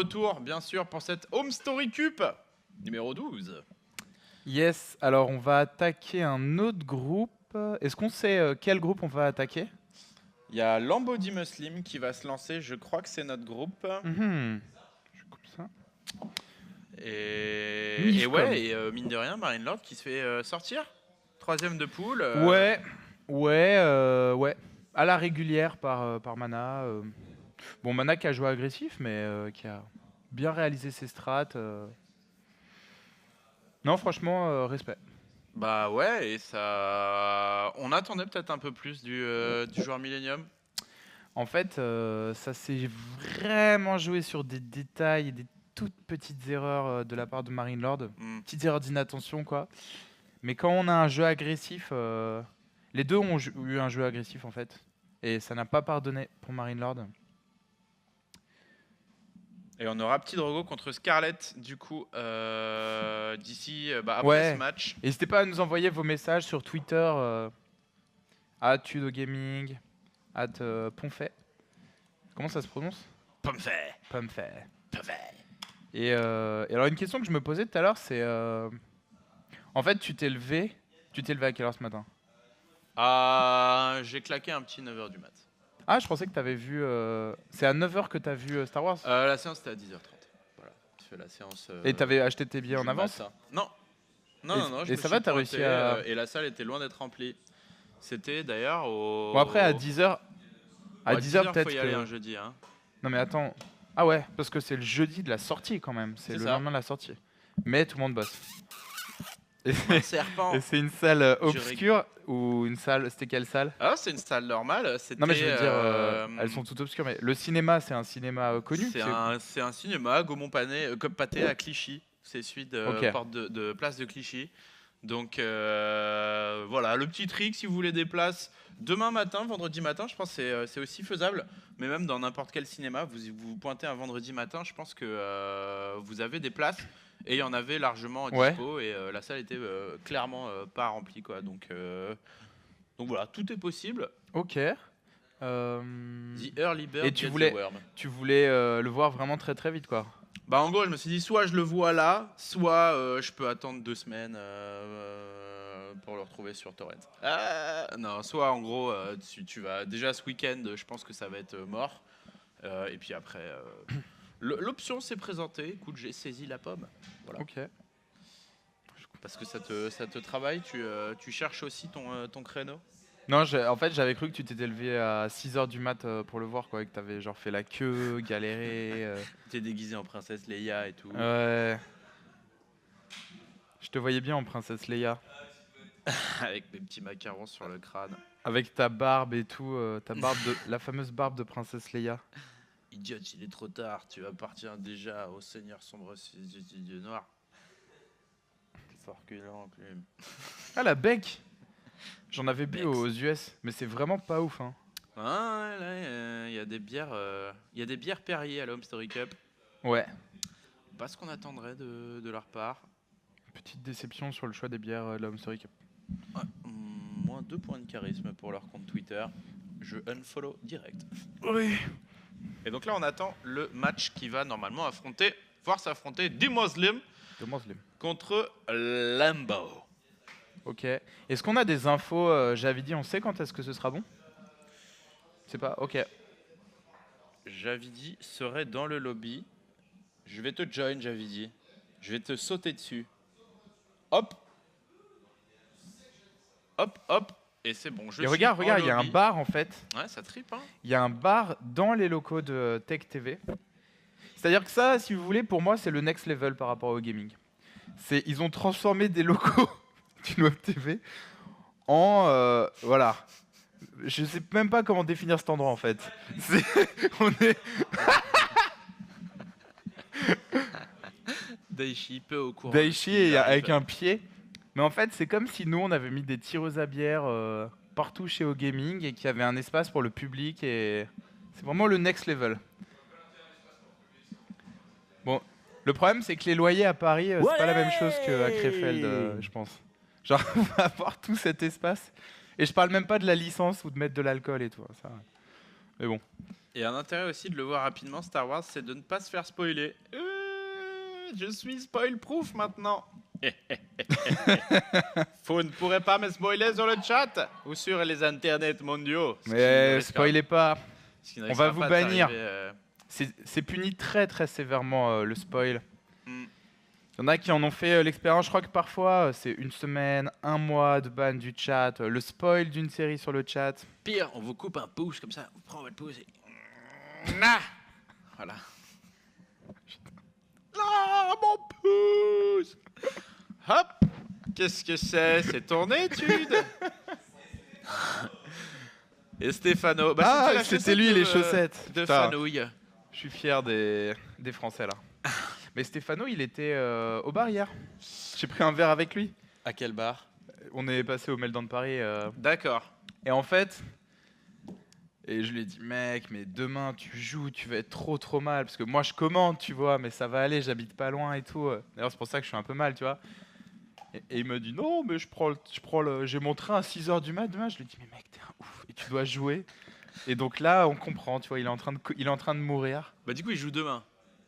retour, bien sûr, pour cette Home Story Cup numéro 12. Yes, alors on va attaquer un autre groupe. Est-ce qu'on sait quel groupe on va attaquer? Il y a Lambody Muslim qui va se lancer, je crois que c'est notre groupe. Je coupe ça. Et ouais, mine de rien, Marine Lord qui se fait sortir. Troisième de poule. Ouais. À la régulière par Mana. Bon, Mana qui a joué agressif, mais qui a bien réalisé ses strats. Non, franchement, respect. Bah ouais, et ça... On attendait peut-être un peu plus du joueur Millennium. En fait, ça s'est vraiment joué sur des détails et des toutes petites erreurs de la part de Marine Lord. Petites erreurs d'inattention, quoi. Mais quand on a un jeu agressif, les deux ont eu un jeu agressif, en fait. Et ça n'a pas pardonné pour Marine Lord. Et on aura Petit Drogo contre Scarlett, du coup, d'ici, après ce match. N'hésitez pas à nous envoyer vos messages sur Twitter, @tudogaming, @Ponfait. Comment ça se prononce? Ponfait. Et alors, une question que je me posais tout à l'heure, c'est... en fait, tu t'es levé à quelle heure ce matin? J'ai claqué un petit 9h du mat. Ah, je pensais que tu avais vu... C'est à 9h que tu as vu Star Wars? La séance était à 10h30. Voilà, tu fais la séance... Et tu avais acheté tes billets en avance? Non. Et ça va, t'as réussi à... Et la salle était loin d'être remplie. C'était d'ailleurs au... Bon, après, à 10h... À 10h, peut-être faut y aller un jeudi. Hein. Non, mais attends. Ah ouais, parce que c'est le jeudi de la sortie, quand même. C'est le lendemain de la sortie. Mais tout le monde bosse. Et c'est une salle obscure ou une salle... C'était quelle salle? Ah, c'est une salle normale. Non, mais je veux dire, elles sont toutes obscures. Mais le cinéma, c'est un cinéma connu? C'est un cinéma, Gaumont-Pâté à Clichy. C'est celui de porte de place de Clichy. Donc voilà, le petit trick, si vous voulez des places demain matin, vendredi matin, je pense que c'est aussi faisable. Mais même dans n'importe quel cinéma, vous pointez un vendredi matin, je pense que vous avez des places. Et il y en avait largement dispo et la salle était clairement pas remplie, quoi. Donc voilà, tout est possible. Ok. The early bird et tu voulais le voir vraiment très très vite, quoi. Bah en gros, je me suis dit soit je le vois là, soit je peux attendre 2 semaines pour le retrouver sur Torrent. Non, soit en gros, tu vas déjà ce week-end, je pense que ça va être mort. Et puis après, l'option s'est présentée. Écoute, j'ai saisi la pomme. Voilà. Ok. Parce que ça te travaille. Tu cherches aussi ton créneau. Non, en fait, j'avais cru que tu t'étais levé à 6h du mat pour le voir, quoi, et que t'avais genre fait la queue, galéré. T'es déguisé en princesse Leia et tout. Ouais. Je te voyais bien en princesse Leia. Avec mes petits macarons sur le crâne. Avec ta barbe et tout, la fameuse barbe de princesse Leia. Idiote, il est trop tard, tu appartiens déjà au Seigneur sombre du noir. Fort que l'enclume. Ah, la bec! J'en avais bu aux US, mais c'est vraiment pas ouf, hein. Ah, là, il y a des bières Perrier à la Home Story Cup. Ouais. Pas ce qu'on attendrait de leur part. Petite déception sur le choix des bières de la Home Story Cup. Ouais, moins 2 points de charisme pour leur compte Twitter. Je unfollow direct. Oui. Et donc là, on attend le match qui va normalement voir s'affronter The Muslim contre Lambo. Ok. Est-ce qu'on a des infos, Javidi, on sait quand est-ce que ce sera bon? C'est pas. Ok. Javidi serait dans le lobby. Je vais te join, Javidi. Je vais te sauter dessus. Hop. Hop, hop. Et c'est bon. Et regarde, il y a un bar en fait. Ouais, ça tripe, hein. Il y a un bar dans les locaux de Tech TV. C'est-à-dire que ça, si vous voulez, pour moi, c'est le next level par rapport au gaming. Ils ont transformé des locaux d'une web TV en... voilà. Je sais même pas comment définir cet endroit en fait. Daichi, peu au courant. Daichi avec un pied. Mais en fait, c'est comme si nous, on avait mis des tireuses à bière partout chez OGaming et qu'il y avait un espace pour le public. Et c'est vraiment le next level. Bon, le problème, c'est que les loyers à Paris, c'est pas la même chose qu'à Krefeld, je pense. Genre, on va avoir tout cet espace. Et je parle même pas de la licence ou de mettre de l'alcool et tout. Ça. Mais bon. Et un intérêt aussi de le voir rapidement, Star Wars, c'est de ne pas se faire spoiler. Je suis spoil-proof maintenant. Vous ne pourrez pas me spoiler sur le chat ou sur les internets mondiaux. Mais spoilez pas. On va vous bannir. C'est puni très très sévèrement le spoil. Il y en a qui en ont fait l'expérience. Je crois que parfois c'est 1 semaine, 1 mois de ban du chat, le spoil d'une série sur le chat. Pire, on vous coupe un pouce comme ça. On prend votre pouce et... Voilà. Ah, mon pouce. Hop. Qu'est-ce que c'est? C'est ton étude. Et Stéphano. C'était lui les chaussettes. De Fanouille. Je suis fier des Français là. Mais Stéphano, il était au bar hier. J'ai pris un verre avec lui. À quel bar? On est passé au Meldon de Paris. D'accord. Et en fait, je lui ai dit, mec, mais demain tu joues, tu vas être trop mal. Parce que moi je commande, tu vois, mais ça va aller, j'habite pas loin et tout. D'ailleurs, c'est pour ça que je suis un peu mal, tu vois. Et il me dit, non, mais j'ai mon train à 6h du mat demain. Je lui ai dit, mais mec, t'es un ouf. Et tu dois jouer. Et donc là, on comprend, tu vois, il est en train de mourir. Bah, du coup, il joue demain.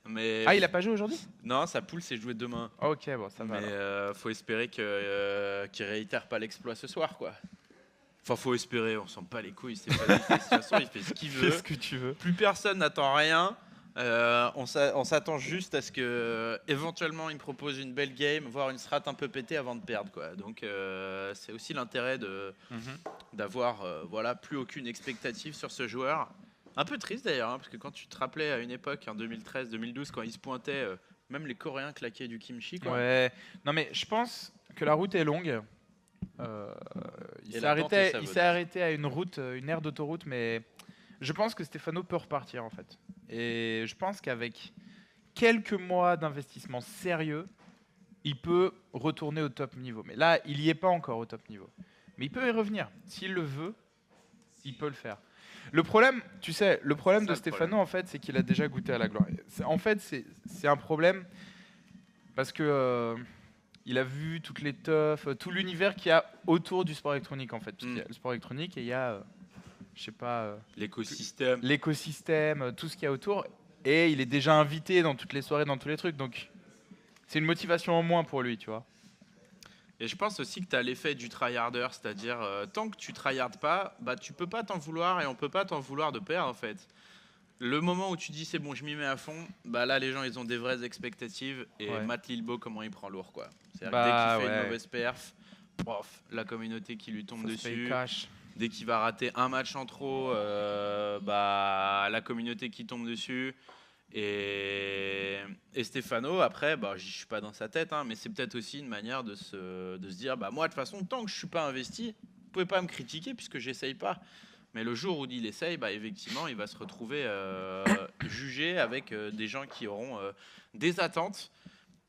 Mais... Ah, il a pas joué aujourd'hui? Non, sa poule s'est jouée demain. Ok, bon, ça va. Mais faut espérer qu'il réitère pas l'exploit ce soir, quoi. Enfin, faut espérer, on s'en bat les couilles. C'est pas de toute façon, il fait ce qu'il veut. Fais ce que tu veux. Plus personne n'attend rien. On s'attend juste à ce que éventuellement il me propose une belle game, voire une strat un peu pétée avant de perdre, quoi. Donc c'est aussi l'intérêt d'avoir voilà, plus aucune expectative sur ce joueur. Un peu triste d'ailleurs, hein, parce que quand tu te rappelais à une époque, en 2013-2012, quand il se pointait, même les Coréens claquaient du kimchi, quoi. Ouais. Non mais je pense que la route est longue. Il s'est arrêté à une aire d'autoroute, mais je pense que Stéphano peut repartir en fait. Et je pense qu'avec quelques mois d'investissement sérieux, il peut retourner au top niveau. Mais là, il n'y est pas encore au top niveau. Mais il peut y revenir. S'il le veut, il peut le faire. Le problème, tu sais, de Stéphano, en fait, c'est qu'il a déjà goûté à la gloire. En fait, c'est un problème parce que il a vu toutes les teufs, tout l'univers qu'il y a autour du sport électronique, en fait. Parce qu'il y a le sport électronique et il y a, je sais pas... l'écosystème, tout ce qu'il y a autour. Et il est déjà invité dans toutes les soirées, dans tous les trucs. Donc, c'est une motivation en moins pour lui, tu vois. Et je pense aussi que tu as l'effet du tryharder, c'est-à-dire tant que tu tryhardes pas, bah, tu peux pas t'en vouloir et on peut pas t'en vouloir de perdre en fait. Le moment où tu dis c'est bon, je m'y mets à fond, bah là les gens ils ont des vraies expectatives et Matt Lilbo comment il prend lourd quoi. C'est-à-dire dès qu'il fait une mauvaise perf, la communauté qui lui tombe dessus. Dès qu'il va rater un match en trop, bah la communauté qui tombe dessus. Et Stéphano, après, bah, je suis pas dans sa tête, hein, mais c'est peut-être aussi une manière de se dire, bah, moi, de toute façon, tant que je suis pas investi, vous pouvez pas me critiquer puisque j'essaye pas. Mais le jour où il essaye, bah, effectivement, il va se retrouver jugé avec des gens qui auront des attentes.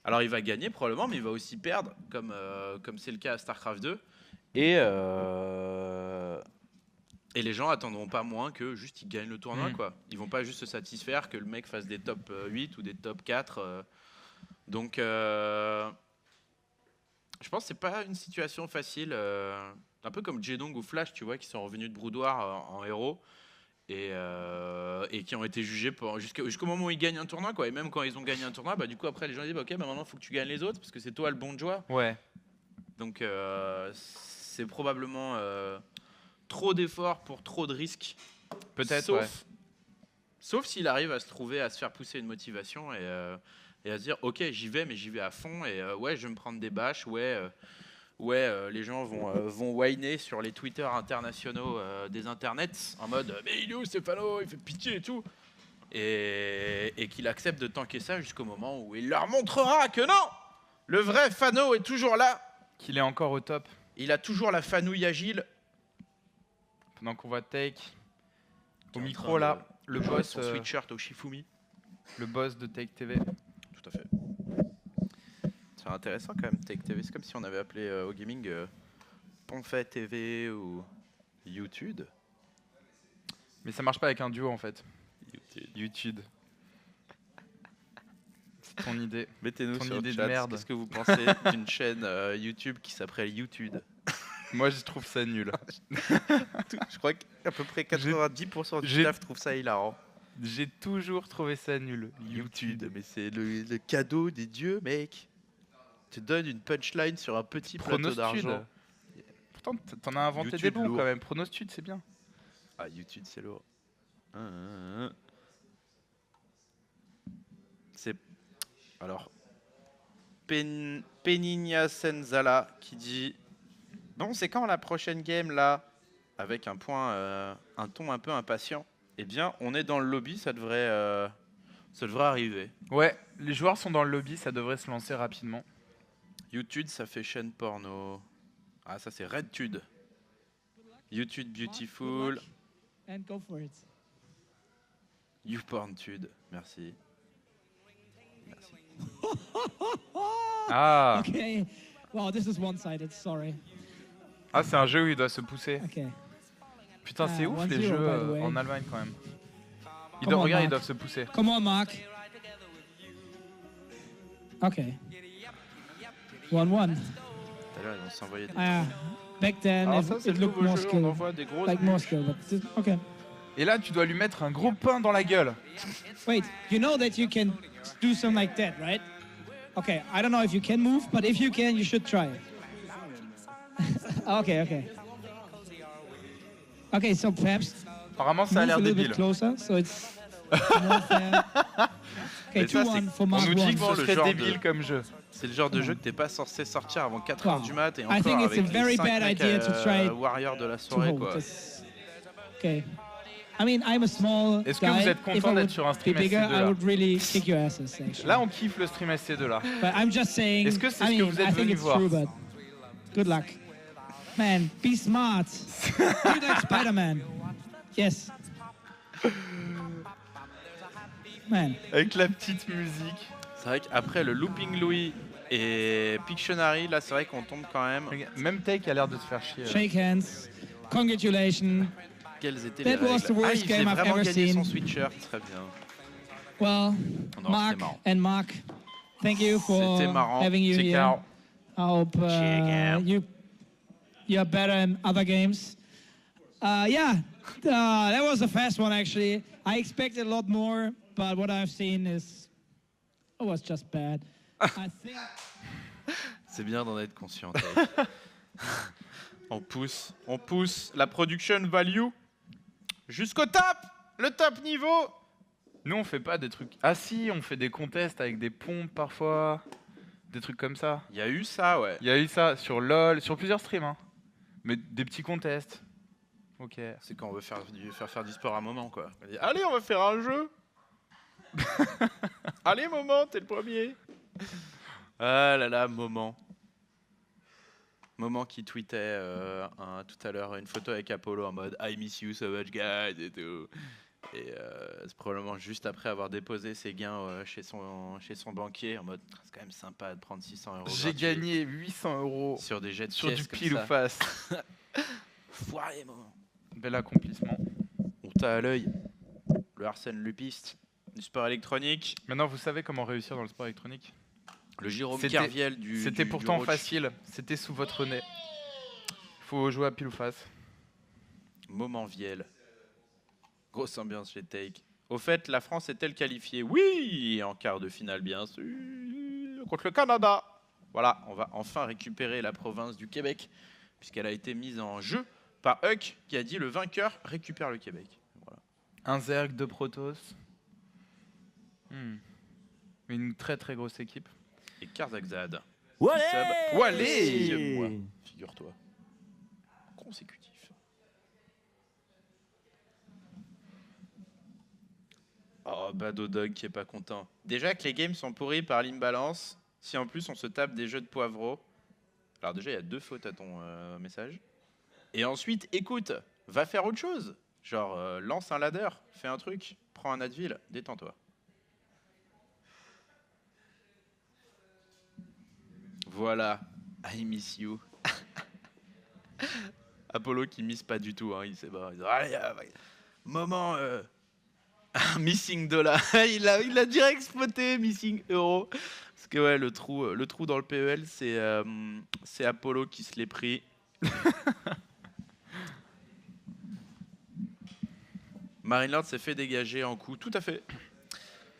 Alors, il va gagner probablement, mais il va aussi perdre, comme c'est le cas à StarCraft 2. Et les gens attendront pas moins que juste ils gagnent le tournoi, quoi. Ils vont pas juste se satisfaire que le mec fasse des top 8 ou des top 4. Donc, je pense que c'est pas une situation facile. Un peu comme Jedong ou Flash, tu vois, qui sont revenus de Broudoir en héros et qui ont été jugés jusqu'au moment où ils gagnent un tournoi, quoi. Et même quand ils ont gagné un tournoi, bah, du coup, après, les gens disent bah, ok, bah, maintenant, il faut que tu gagnes les autres parce que c'est toi le bon de joie. Ouais. Donc, c'est probablement... trop d'efforts pour trop de risques. Peut-être, sauf s'il arrive à se faire pousser une motivation et à se dire ok, j'y vais, mais j'y vais à fond et je vais me prendre des bâches, les gens vont whiner sur les Twitter internationaux des internets en mode mais il est où Stéphano, il fait pitié et tout, et qu'il accepte de tanker ça jusqu'au moment où il leur montrera que non, le vrai Fano est toujours là, qu'il est encore au top, il a toujours la fanouille agile. Pendant qu'on voit Take au micro là, le boss son sweatshirt au Shifumi. Le boss de Take TV. Tout à fait. C'est intéressant quand même Take TV. C'est comme si on avait appelé au gaming Ponfait TV ou YouTube. Mais ça marche pas avec un duo en fait. YouTube. C'est ton idée. Mettez-nous sur le chat. Qu'est-ce que vous pensez d'une chaîne YouTube qui s'appelle YouTube? Moi, je trouve ça nul. Je crois qu'à peu près 90% du staff trouve ça hilarant. J'ai toujours trouvé ça nul. YouTube, mais c'est le cadeau des dieux, mec. Tu donnes une punchline sur un petit plateau d'argent. Pourtant, t'en as inventé YouTube des bons lourd. Quand même. Pronostude, c'est bien. Ah, YouTube, c'est lourd. C'est... Alors... Peninha Senzala qui dit... Bon, c'est quand la prochaine game, là? Avec un ton un peu impatient. Eh bien, on est dans le lobby, ça devrait arriver. Ouais, les joueurs sont dans le lobby, ça devrait se lancer rapidement. YouTube, ça fait chaîne porno. Ah, ça c'est RedTude. YouTube Beautiful. And go for it. YouPornTude, merci. Merci. Ah. Okay. Wow, this is one-sided, sorry. Ah, c'est un jeu où il doit se pousser. Okay. Putain, c'est ouf les jeux en Allemagne quand même. Regarde, ils doivent se pousser. Come on, Mark. Ok. 1-1. Tout à l'heure, ils vont s'envoyer des... Back then, it looked more skill. On envoie des grosses like more skill, but okay. Et là, tu dois lui mettre un gros pain dans la gueule. Wait, you know that you can do something like that, right? Okay, I don't know if you can move, but if you can, you should try it. Okay. Okay, so perhaps apparemment, ça a l'air débile. Closer, so it's more fair. Okay, 2-1 for Mark. On nous dit que ce serait débile comme jeu. C'est le genre de jeu que t'es pas censé sortir avant 4h du mat et encore I think it's avec a very bad idea to try warrior de la soirée quoi. Okay. I mean, I'm a small Est-ce que vous êtes content d'être sur un stream SC2 I would really kick your asses, là, on kiffe le stream SC2 là. But I'm just saying. Est-ce que c'est ce que vous êtes venu voir? True, but good luck. Man, be smart. Be like Spider-Man. Yes. Man. Avec la petite musique. C'est vrai qu'après le Looping Louis et Pictionary, là c'est vrai qu'on tombe quand même. Même Take a l'air de se faire chier. Shake hands. Congratulations. Quelles étaient les règles? Il faisait vraiment gagner son sweatshirt, très bien. Well, Mark and Mark, thank you for having you here. I hope you're better in other games. That was a fast one actually. I expected a lot more, but what I've seen was just bad. I think. C'est bien d'en être conscient. On pousse la production value jusqu'au top, le top niveau. Nous, on fait pas des trucs. Ah si, on fait des contests avec des pompes parfois, des trucs comme ça. Il y a eu ça, ouais. Il y a eu ça sur LoL, sur plusieurs streams, hein. Mais des petits contests. Ok. C'est quand on veut faire du sport à un moment, quoi. On dit, allez, on va faire un jeu. Allez, Moment, t'es le premier. Ah là là, Moment. Moment qui tweetait tout à l'heure une photo avec Apollo en mode I miss you so much guys et tout. Et c'est probablement juste après avoir déposé ses gains chez son banquier en mode c'est quand même sympa de prendre 600 €. J'ai gagné 800 € sur des jets de sur pièces du pile ou face. Foiré, Moment. Bel accomplissement. On t'a à l'œil. Le Arsène Lupiste du sport électronique. Maintenant, vous savez comment réussir dans le sport électronique. Le Jérôme Kerviel du. C'était pourtant facile. C'était sous votre nez. Faut jouer à pile ou face. Moment Viel. Grosse ambiance chez Take. Au fait, la France est-elle qualifiée? Oui, en quart de finale, bien sûr. Contre le Canada. Voilà, on va enfin récupérer la province du Québec, puisqu'elle a été mise en jeu par Huck, qui a dit le vainqueur récupère le Québec. Voilà. Un Zerg, 2 Protoss. Une très très grosse équipe. Et Karzakzad. Walé mois, figure-toi. Consécutif. Oh, Badodog qui est pas content. Déjà que les games sont pourris par l'imbalance, si en plus on se tape des jeux de poivreau. Alors déjà, il y a 2 fautes à ton message. Et ensuite, écoute, va faire autre chose. Genre, lance un ladder, fais un truc, prends un Advil, détends-toi. Voilà, I miss you. Apollo qui mise pas du tout, hein, il s'est barré. Allez, Moment, missing dollar. il a direct spoté, missing euro. Parce que ouais, le trou dans le PEL, c'est Apollo qui se l'est pris. Marine Lord s'est fait dégager en coup. Tout à fait.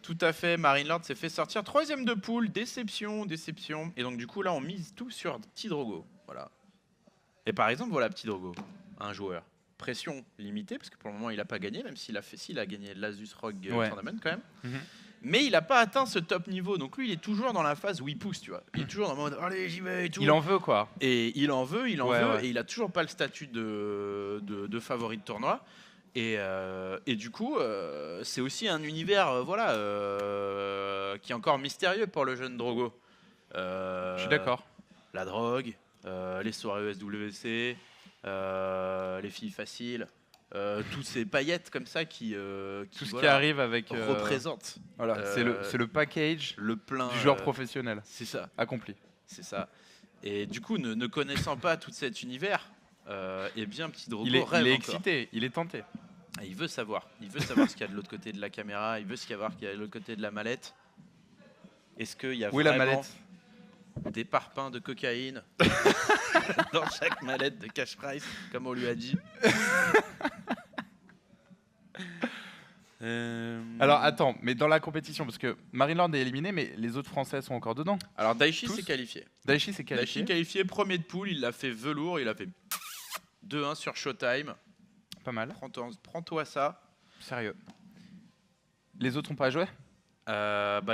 Tout à fait. Marine Lord s'est fait sortir 3ème de poule. Déception, déception. Et donc, du coup, là, on mise tout sur Petit Drogo. Voilà. Et par exemple, voilà Petit Drogo, un joueur. Pression limitée, parce que pour le moment, il n'a pas gagné, même s'il a gagné l'Asus Rogue Tournament quand même. Mais il n'a pas atteint ce top niveau. Donc lui, il est toujours dans la phase où il pousse, tu vois. Il est toujours dans le mode allez, j'y vais et tout. Il en veut, quoi. Et il en veut. Et il a toujours pas le statut de favori de tournoi. Et du coup, c'est aussi un univers qui est encore mystérieux pour le jeune Drogo. Je suis d'accord. La drogue, les soirées ESWC, les filles faciles. Tous ces paillettes comme ça qui qui arrive avec représente. Voilà, c'est le package le plein du joueur professionnel. C'est ça. Accompli. C'est ça. Et du coup, ne connaissant pas tout cet univers, et bien Petit Drogo il est excité, il est tenté. Et il veut savoir ce qu'il y a de l'autre côté de la caméra, il veut savoir qu'il y a de l'autre côté de la mallette. Est-ce qu'il y a la mallette des parpaings de cocaïne dans chaque mallette de cash prize, comme on lui a dit? Alors attends, mais dans la compétition, parce que Marine Lord est éliminée, mais les autres Français sont encore dedans. Alors Daichi s'est qualifié. Daichi s'est qualifié. Daichi qualifié, premier de poule, il l'a fait velours, il a fait 2-1 sur Showtime. Pas mal. Prends-toi ça. Sérieux. Les autres n'ont pas joué?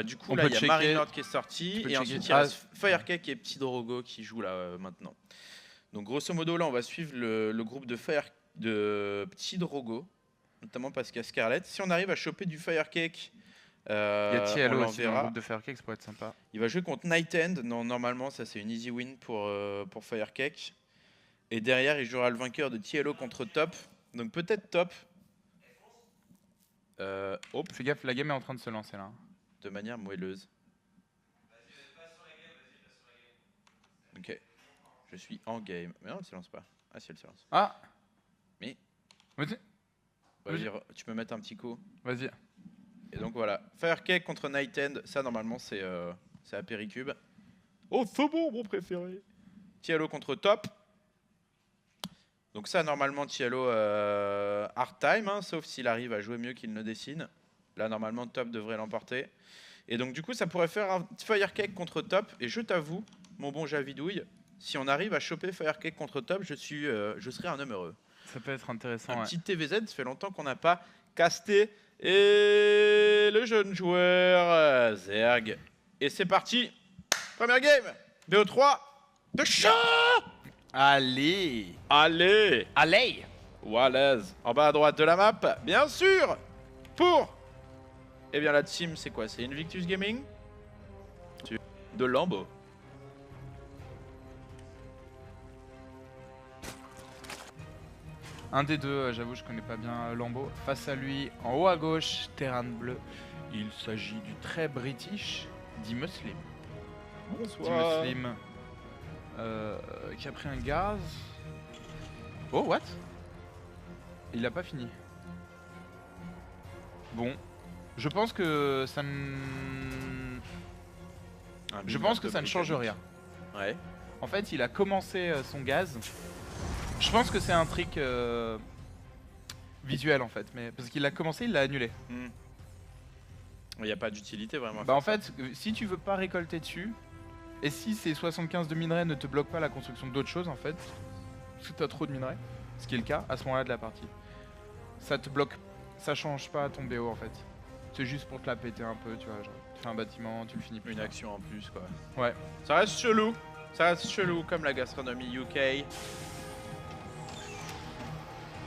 Du coup, là, il y a Marine Lord qui est sorti, et ensuite il y a Firecake et Petit Drogo qui jouent là maintenant. Donc grosso modo, là, on va suivre le groupe de Petit Drogo, notamment parce qu'il y a Scarlett. Si on arrive à choper du Firecake, il y a Tielo aussi dans le groupe de Firecake, ça pourrait être sympa. Il va jouer contre Night End. Normalement, ça c'est une easy win pour Firecake. Et derrière, il jouera le vainqueur de Tielo contre Top. Donc peut-être Top. Fais gaffe, la game est en train de se lancer là. De manière moelleuse. Ok. Je suis en game. Mais non, elle se lance pas. Ah si, elle se lance. Ah. Mais. Vas-y. Tu peux mettre un petit coup. Vas-y. Et donc voilà. Firecake contre Night End. Ça normalement c'est à Péricube. Oh c'est bon, mon préféré. Tielo contre Top. Donc ça normalement Tielo hard time, hein, sauf s'il arrive à jouer mieux qu'il ne dessine. Là normalement Top devrait l'emporter. Et donc du coup ça pourrait faire un Firecake contre Top. Et je t'avoue, mon bon Javidouille, si on arrive à choper Firecake contre Top, je serai un homme heureux. Ça peut être intéressant. Un petit TVZ, ça fait longtemps qu'on n'a pas casté. Et le jeune joueur Zerg. Et c'est parti. Première game. BO3 de chat. Allez. Wallace. En bas à droite de la map, bien sûr. Pour. Eh bien la team, c'est quoi? C'est Invictus Gaming de Lambeau. Un des deux, j'avoue, je connais pas bien Lambeau. Face à lui, en haut à gauche, Terran bleu. Il s'agit du très british Dimuslim. Bonsoir. Dimuslim qui a pris un gaz. Oh, what? Il a pas fini. Bon, je pense que ça ne... Je pense que ça ne change rien. Ouais. En fait, il a commencé son gaz. Je pense que c'est un trick visuel en fait, mais parce qu'il a commencé, il l'a annulé. Il n'y a pas d'utilité vraiment. Bah en fait, si tu veux pas récolter dessus, et si ces 75 de minerais ne te bloquent pas la construction d'autres choses en fait, parce que tu as trop de minerais, ce qui est le cas à ce moment-là de la partie, ça te bloque, ça change pas ton BO en fait. C'est juste pour te la péter un peu, tu vois, genre, tu fais un bâtiment, tu le finis plus. Une action en plus quoi. Ouais. Ça reste chelou comme la gastronomie UK.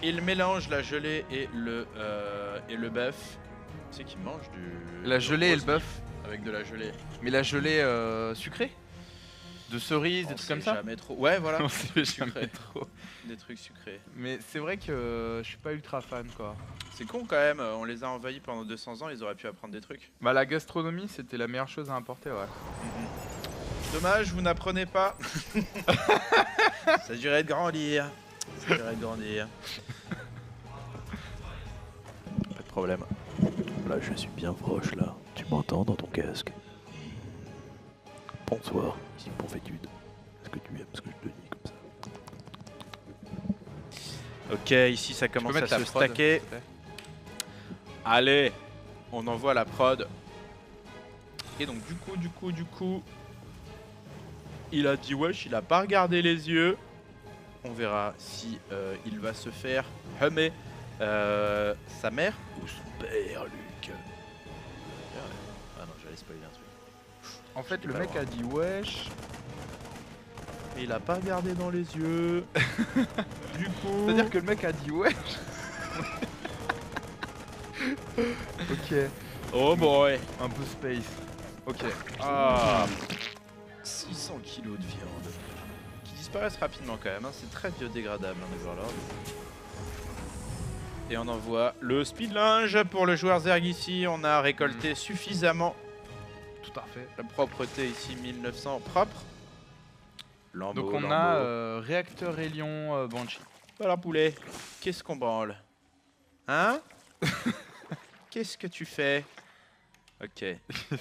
Il mélange la gelée et le bœuf. Tu sais qu'il mange la gelée et le bœuf avec de la gelée. Mais la gelée sucrée, de cerises, des trucs comme ça. Jamais trop. Ouais, voilà. On sait jamais trop. Des trucs sucrés. Mais c'est vrai que je suis pas ultra fan quoi. C'est con quand même. On les a envahis pendant 200 ans. Ils auraient pu apprendre des trucs. Bah la gastronomie c'était la meilleure chose à importer, ouais. Dommage, vous n'apprenez pas. Ça durait de grandir. Ça durait de grandir. Pas de problème. Là, je suis bien proche, là. Tu m'entends dans ton casque? Bonsoir, ici Ponfétude. Est-ce que tu aimes ce que je te dis comme ça? Ok, ici ça commence à se stacker. Allez, on envoie la prod. Et donc du coup, il a dit wesh, il a pas regardé les yeux. On verra si il va se faire hummer sa mère ou son père, Luc. Ah non, j'allais spoiler un truc. En fait, le mec a dit wesh. Et il a pas regardé dans les yeux. Du coup. C'est-à-dire que le mec a dit wesh. Ok. Oh boy. Un peu space. Ok. Ah. 600 kilos de viande. Qui disparaissent rapidement quand même. Hein. C'est très biodégradable, hein, Overlord. Et on envoie le speed linge pour le joueur Zerg ici. On a récolté suffisamment. Tout à fait. La propreté ici, 1900 propre. Lambeau, donc on a réacteur Hélion Banshee. Voilà poulet, qu'est-ce qu'on branle? Hein? Qu'est-ce que tu fais? Ok,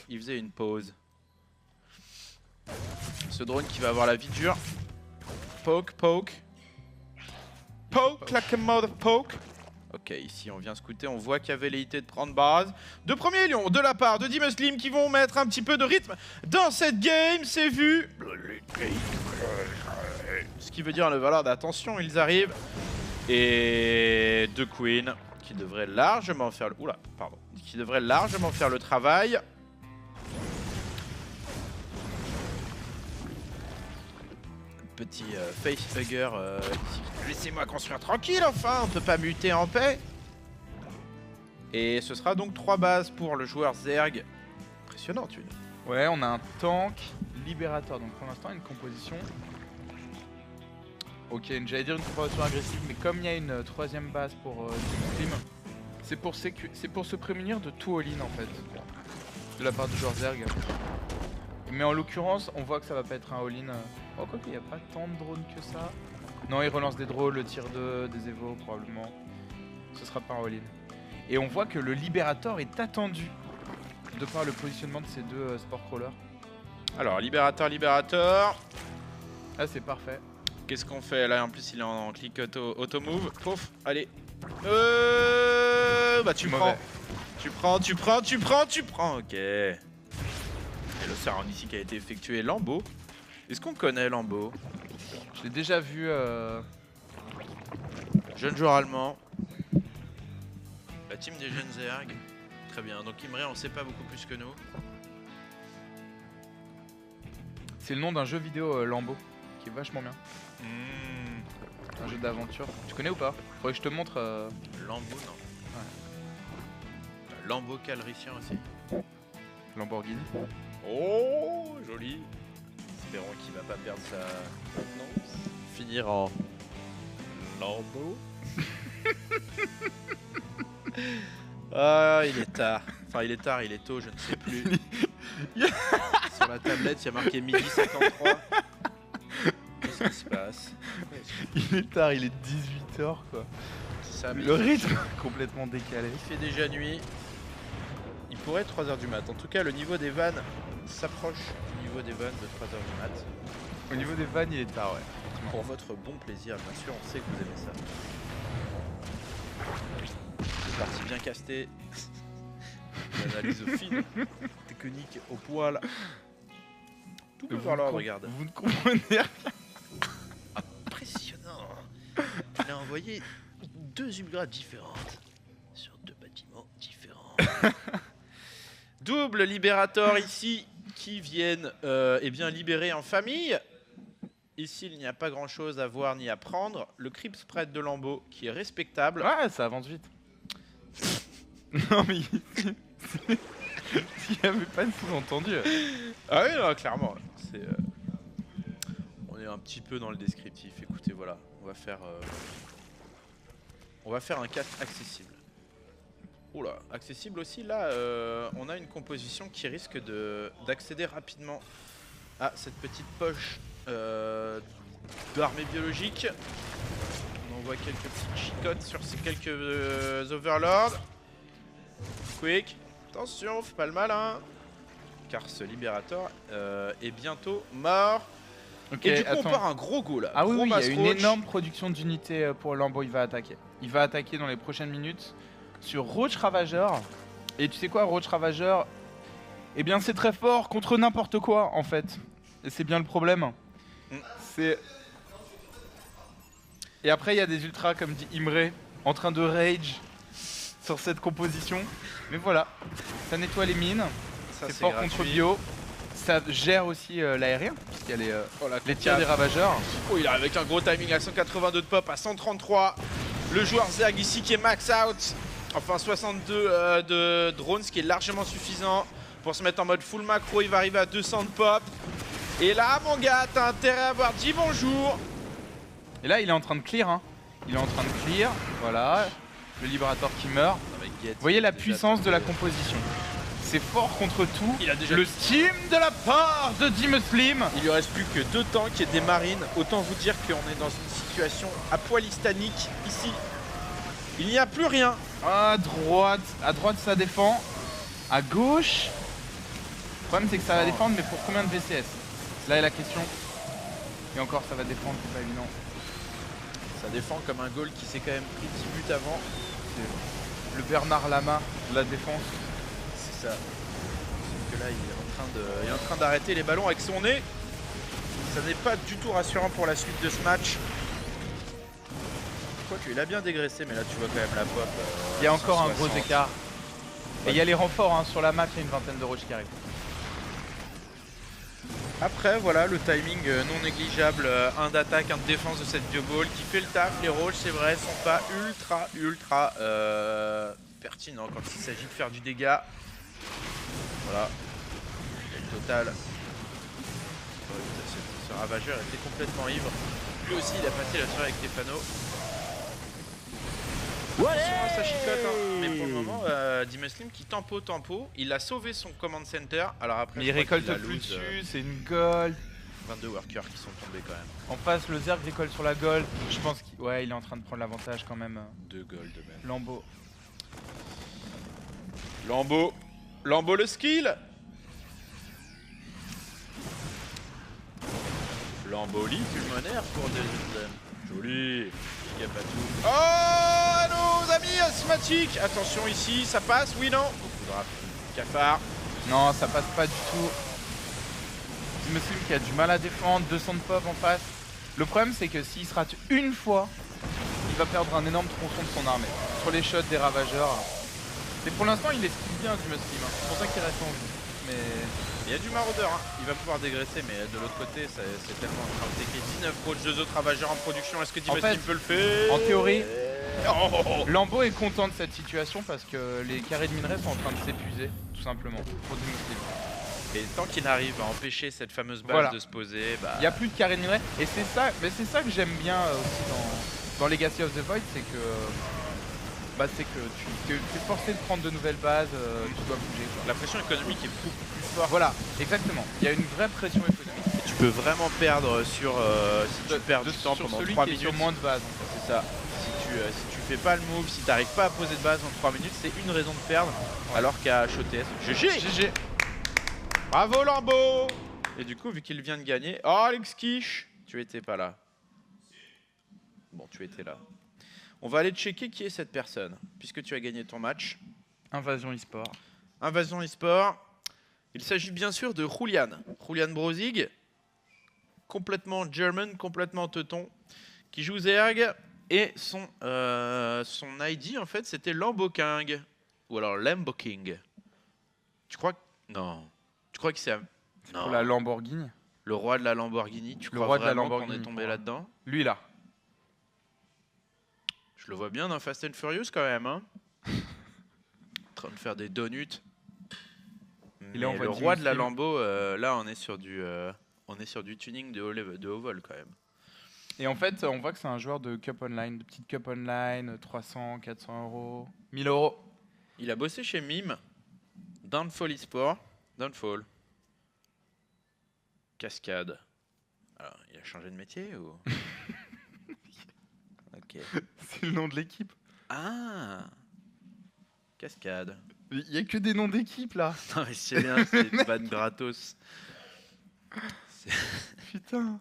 il faisait une pause. Ce drone qui va avoir la vie dure. Poke, poke. Poke like a mother poke. Ok, ici on vient scouter, on voit qu'il y a velléité de prendre base. De premier lion de la part de Dimuslim qui vont mettre un petit peu de rythme dans cette game, c'est vu. Ce qui veut dire le valeur d'attention, ils arrivent. Et de Queen qui devrait largement faire le... Oula, pardon. Qui devrait largement faire le travail. Petit facehugger ici. Laissez-moi construire tranquille enfin, on peut pas muter en paix. Et ce sera donc 3 bases pour le joueur Zerg. Impressionnant, tu dis. Ouais, on a un tank libérateur. Donc pour l'instant, une composition. Ok, j'allais dire une composition agressive, mais comme il y a une troisième base pour Slim, c'est pour se prémunir de tout all-in en fait, de la part du joueur Zerg. Mais en l'occurrence, on voit que ça va pas être un all-in. Oh, quoi qu'il n'y a pas tant de drones que ça. Non, il relance des drones, le tir des Evo probablement. Ce sera pas un all-in. Et on voit que le Libérator est attendu de par le positionnement de ces deux sport crawlers. Alors, Libérateur. Ah, c'est parfait. Qu'est-ce qu'on fait là? En plus, il est en clic auto-move. Pouf, allez. Bah, tu prends. Tu prends. Ok. Et le saran ici qui a été effectué. Lambeau. Est-ce qu'on connaît Lambeau? Je l'ai déjà vu. Jeune joueur allemand. La team des jeunes Zerg. Très bien. Donc Imre, on sait pas beaucoup plus que nous. C'est le nom d'un jeu vidéo Lambeau qui est vachement bien. Un jeu d'aventure. Tu connais ou pas? Faudrait que je te montre. Lambeau, non. Ouais. Lambeau calricien aussi. Lamborghini. Oh, joli. Espérons qu'il va pas perdre sa maintenance. Finir en Lambeau. Ah, il est tard. Enfin, il est tôt, je ne sais plus. Sur la tablette, il y a marqué midi 53. Qu'est-ce qui se passe? Il est tard, il est 18h quoi. Ça, le rythme est complètement décalé. Il fait déjà nuit. Il pourrait être 3h du mat. En tout cas, le niveau des vannes s'approche du niveau des vannes de 3h du mat. Au niveau des vannes, il est tard, ouais. Pour votre bon plaisir, bien sûr, on sait que vous aimez ça. C'est parti bien casté. L'analyse fine, technique au poil. Tout peut voir là, regarde. Vous ne comprenez rien. Impressionnant. Il a envoyé 2 upgrades différentes sur 2 bâtiments différents. Double libérateur ici qui viennent bien libérer en famille. Ici, il n'y a pas grand chose à voir ni à prendre. Le creep spread de Lambeau qui est respectable. Ouais, ça avance vite. Non, mais il n'y avait pas de sous-entendu. Ah oui, non, clairement. On est un petit peu dans le descriptif. Écoutez, voilà, on va faire un 4 accessible. Oula, accessible aussi. Là, on a une composition qui risque d'accéder rapidement à cette petite poche d'armée biologique. On envoie quelques petites chicottes sur ces quelques overlords. Quick, attention, fais pas le malin. Car ce libérateur est bientôt mort. Okay, et du coup, on part un gros go là. Ah oui, gros il y a une énorme production d'unités pour Lambeau, il va attaquer. Il va attaquer dans les prochaines minutes. sur Roach Ravageur. Et tu sais quoi, Roach Ravageur, eh bien c'est très fort contre n'importe quoi en fait. Et c'est bien le problème. C'est... Et après il y a des ultras comme dit Imre, en train de rage sur cette composition. Mais voilà, ça nettoie les mines, c'est fort gratuit. Contre bio. Ça gère aussi l'aérien, puisqu'il y a les tirs des ravageurs. Oh, il arrive avec un gros timing à 182 de pop, à 133. Le joueur Zerg ici qui est max out. Enfin 62 de drone, ce qui est largement suffisant pour se mettre en mode full macro. Il va arriver à 200 de pop. Et là mon gars, t'as intérêt à avoir dit bonjour. Et là il est en train de clear, hein. Il est en train de clear, voilà. Le libérateur qui meurt. Vous voyez la puissance de la composition. C'est fort contre tout. Il a déjà le steam de la part de Dimeslim. Il lui reste plus que 2 tanks et des marines. Autant vous dire qu'on est dans une situation apoalistanique ici. Il n'y a plus rien. À droite ça défend. À gauche. Le problème c'est que ça va défendre, mais pour combien de VCS? Là est la question. Et encore ça va défendre, c'est pas évident. Ça défend comme un goal qui s'est quand même pris 10 buts avant. Le Bernard Lama de la défense. C'est ça. Sauf que là il est en train d'arrêter les ballons avec son nez. Ça n'est pas du tout rassurant pour la suite de ce match. Quoique il a bien dégraissé, mais là tu vois quand même la pop. Il y a encore un gros écart. Et il y a les renforts hein, sur la map, il y a une vingtaine de roches qui arrivent. Après voilà le timing non négligeable, un d'attaque, un de défense de cette bioball qui fait le taf. Les roches c'est vrai sont pas ultra pertinents quand il s'agit de faire du dégât. Voilà. Et le total. Ce ravageur était complètement ivre. Lui aussi il a passé la soirée avec Stefano. Ça chicote, hein. Mais pour le moment, Dimeslim qui tempo, il a sauvé son command center. Alors après, mais il récolte plus dessus, c'est une gold. 22 workers qui sont tombés quand même. En face, le Zerg récolte sur la gold. Je pense qu'il il est en train de prendre l'avantage quand même. 2 gold même. Lambeau le skill. L'embolie pulmonaire pour Delirium. Joli. Il n'y a pas tout. Oh, nos amis asthmatiques. Attention ici, ça passe, oui, non. Cafard. Non, ça passe pas du tout. Dimeslim qui a du mal à défendre, 200 de pop en face. Le problème, c'est que s'il se rate une fois, il va perdre un énorme tronçon de son armée. Sur les shots des ravageurs. Et pour l'instant, il esquive bien Dimeslim. Hein. C'est pour ça qu'il reste en vie. Mais il y a du maraudeur, hein. Il va pouvoir dégraisser, mais de l'autre côté, c'est tellement en train de taker 19 roaches, 2 autres ravageurs en production. Est-ce que Dimeslim peut le faire? En théorie, Lambeau est content de cette situation parce que les carrés de minerais sont en train de s'épuiser, tout simplement, pour Dimeslim. Et tant qu'il n'arrive à empêcher cette fameuse base de se poser, il n'y a plus de carrés de minerais. Et c'est ça, que j'aime bien aussi dans Legacy of the Void, c'est que tu es forcé de prendre de nouvelles bases, tu dois bouger. Quoi. La pression économique est beaucoup plus forte. Voilà, exactement. Il y a une vraie pression économique. Et tu peux vraiment perdre sur si tu perds du temps pendant 3 minutes. Sur moins de bases. C'est ça. Si tu fais pas le move, si tu n'arrives pas à poser de base en 3 minutes, c'est une raison de perdre. Ouais. Alors qu'à HOTS, GG. Bravo Lambeau. Et du coup, vu qu'il vient de gagner, oh Alex Kish, tu étais pas là. Bon, tu étais là. On va aller checker qui est cette personne, puisque tu as gagné ton match. Invasion eSport. Invasion eSport. Il s'agit bien sûr de Julian Brozig, complètement German, complètement teuton, qui joue Zerg. Et son ID, en fait, c'était Lamboking. Ou alors Lamboking. Tu crois que... Non. Tu crois que c'est... Non. Pour la Lamborghini. Le roi de la Lamborghini. Tu crois vraiment qu'on est tombé là-dedans? Lui, là. Je le vois bien dans Fast and Furious quand même, hein. En train de faire des donuts. Mais le roi de la Lambo, là on est sur du tuning de haut vol quand même. Et en fait, on voit que c'est un joueur de Cup Online, de petite Cup Online, 300, 400 euros, 1000 euros. Il a bossé chez Mime, Downfall eSport, Downfall, Cascade. Alors, il a changé de métier ou... Ok. C'est le nom de l'équipe. Ah, Cascade. Il n'y a que des noms d'équipe là. Non mais c'est bien, c'est une vanne gratos. Putain.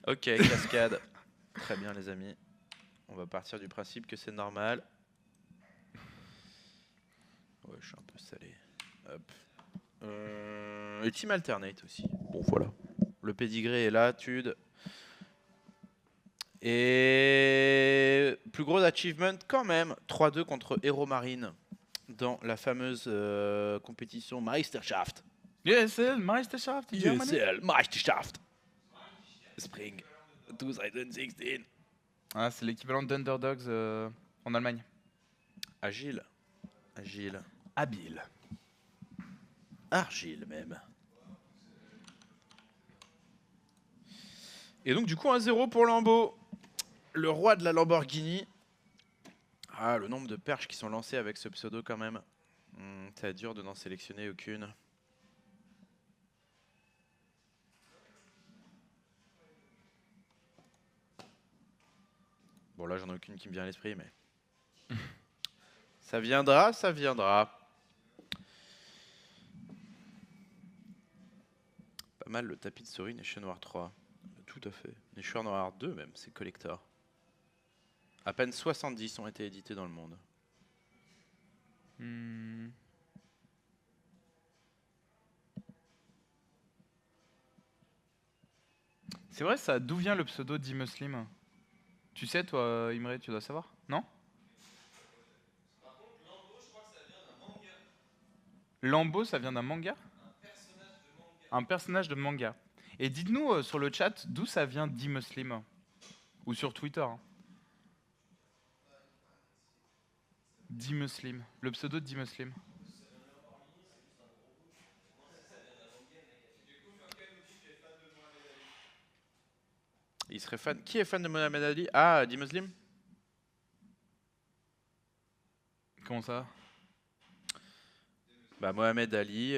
Ok, Cascade. Très bien les amis. On va partir du principe que c'est normal. Ouais, je suis un peu salé. Hop. Et Team Alternate aussi. Bon, voilà. Le pédigré est là, Tude. Et plus gros achievement quand même. 3-2 contre Hero Marine dans la fameuse compétition Meisterschaft. ESL Meisterschaft. ESL Meisterschaft. Spring 2016. Ah, c'est l'équivalent d'Underdogs en Allemagne. Agile. Agile. Habile. Argile même. Et donc du coup 1-0 pour Lambeau. Le roi de la Lamborghini. Ah, le nombre de perches qui sont lancées avec ce pseudo quand même. C'est dur de n'en sélectionner aucune. Bon là j'en ai aucune qui me vient à l'esprit mais... ça viendra, ça viendra. Pas mal le tapis de souris Nation Noir 3. Tout à fait. Nation Noir 2 même, c'est collector. À peine 70 ont été édités dans le monde. C'est vrai ça, d'où vient le pseudo d'Imuslim? Tu sais toi Imre, tu dois savoir? Non? Par contre, Lambeau, je crois que ça vient d'un manga. Lambeau, ça vient d'un manga? Un personnage de manga. Un personnage de manga. Et dites-nous sur le chat d'où ça vient d'Imuslim. Ou sur Twitter. Hein. d'Imuslim. Le pseudo d'Imuslim. Il serait fan. Qui est fan de Mohamed Ali? Ah, d'Imuslim? Comment ça? Bah, Mohamed Ali,